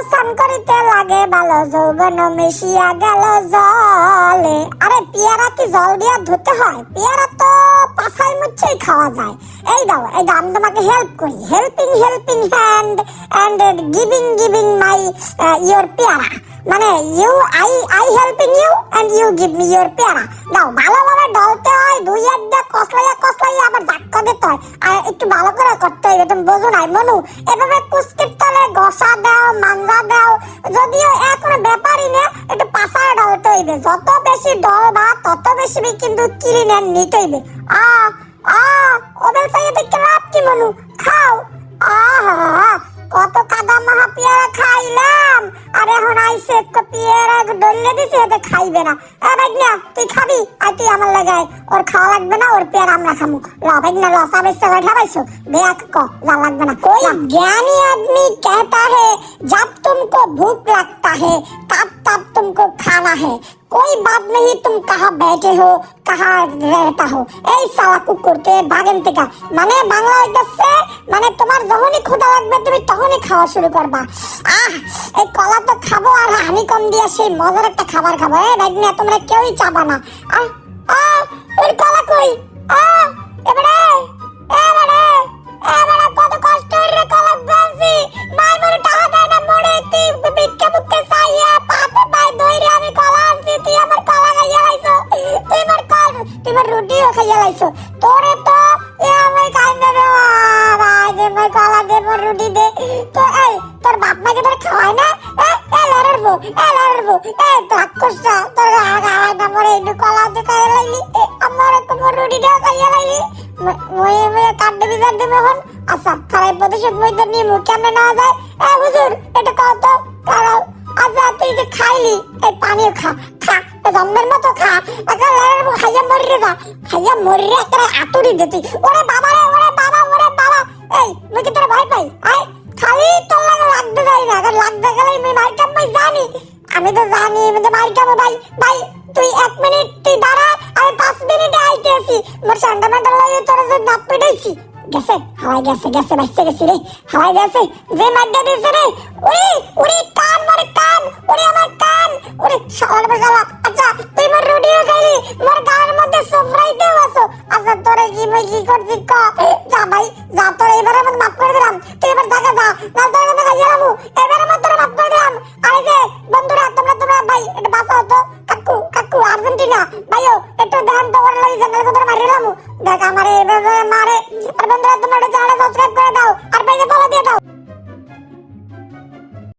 স্নান করিতে লাগে ভালো, যৌবন মিশিয়া গেল জলে। আরে পেয়ারা কি জল দিয়া ধুতে হয়? পেয়ারা তো পাছায় মুছেই খাওয়া যায়। এই দাও আমি তোমাকে হেল্প করি, helping hand and giving my your পেয়ারা, মানে I helping you and you give me your পেয়ারা। দাও, ভালোভাবে ডলতে হয়, দুই একটা কসলাইয়া আবার ধাক্কা দিতে হয়, আর একটু ভালো করে করতে হবে। তুমি বোঝো নাই মনু? এভাবে কুস্কির তলে ঘষা দাও, মাঞ্জা দাও, যদিও কোনো ব্যাপারই না, একটু পাছায় ডলতে হইবে। যত বেশি ডলবা তত বেশি কিন্তু ক্লিন নিতে হইবে। ওদের চাইয়ে দেখতে লাভ কি মনু? খাও। কত কাদা মাহা পেয়ারা খাইলাম, আর এখন আইসে একটু পেয়ারা ডলে দিছে, এতে খাইবে না। ভাইগনা তুই খাবি? আর তুই আমার লাগাই, ওর খাওয়া লাগবে না, ওর পেয়ারা আমরা খামু। ভাইগনা সাবেস্তা बैठा पाइছো बेक को जा लगবে না। कोई ज्ञानी आदमी कहता है जब तुमको भूख लगता है तब तुमको खाना है, कोई बात नहीं तुम कहाँ बैठे हो कहाँ रहता हो। এই শালা কুকুর তুই ভাগেন থেকে, মানে বাংলা হইতাছে মানে তোমার যখনই ক্ষুধা লাগবে তুমি তখনই খাওয়া শুরু করবা। এই কলা তো খাবো, আর হানি কম দিয়া সেই মজার একটা খাবার খাবো। ভাইগনা তোমরা কেউই চাবা না। ওই কলা কই? এবারে কত কষ্ট রে কলা গাছি, মাই মরে টাকা দেয় না, মরে তুই ভিক্ষা বুকতে চাইয়া পাপে পাই ধইরে আমি কলা আনছি, তুই আমার কলা খাইয়া লাইছো, তুই আমার রুটিও খাইয়া লাইছো। তোরে তো আমি খাই না রে ভাই, দে আমার কলা দে, আমার রুটি দে। তো এই তোর বাপ মাকে তোর খাওয়ায় না? লড়বো রাক্ষসটা তোর খাওয়াই না, মরে একটু কলা দিয়ে খাইয়া লাইলি, আমার তোমার রুটিটাও খাইয়া লাইলি। কাটতে বিচার দেবে এখন। আচ্ছা খারাপ প্রতিশোধ মধ্যে নিয়ে মুখ কেমনে নেওয়া যায়? হুজুর এটা কও তো কারাও। আচ্ছা তুই যে খাইলি এই পানিও খা, জন্মের মতো খা, খাইয়া মরিরে যা, খাইয়া মরিরে একটা আতুরি দে তুই। ওরে বাবা রে, ওরে বাবা, এই মুই কি তোর ভয় পাই? খালি তোর লাগে লাগতে যাই না, লাগতে গেলে আমি মার কামাই জানি, আমি তো জানি আমি তো মার কামো। ভাই তুই 1 মিনিট তুই দাঁড়া, আমি 5 মিনিটে আইতেছি। মোর সান্ডামাটা লাগে তোর যে দাঁত পেটাইছি। গেছে হাওয়াই গেছে বাচ্চা গেছে রে, হাওয়াই গেছে যে মারটা দিছে রে। ওরে কান মারে কান, ওরে আমার কান, ওরে শালার বাগালা। আচ্ছা তুই মোর রুটিও খাইলি, মোর গায়ের মধ্যে সফরাইতেও আছো। আচ্ছা তোরে কি করছি ক? যা ভাই যা, তোর এবারে মত মাফ করে দিলাম, তুই এবার জায়গা যা, না তোর কথা খাইয়া যাবো, এবারে মত তোরে মাফ করে দিলাম। আরে যে বন্ধুরা তোমরা ভাই এটা বাঁচাও তো, কাকু আর্জেন্টিনা ভাইও একটু ধ্যান তো ওর লাগি জঙ্গল কথা মারিলাম। দেখ আমারে এভাবে মারে। আর বন্ধুরা তোমরা চ্যানেলটা সাবস্ক্রাইব করে দাও, আর ভাইকে ফলো দিয়ে দাও।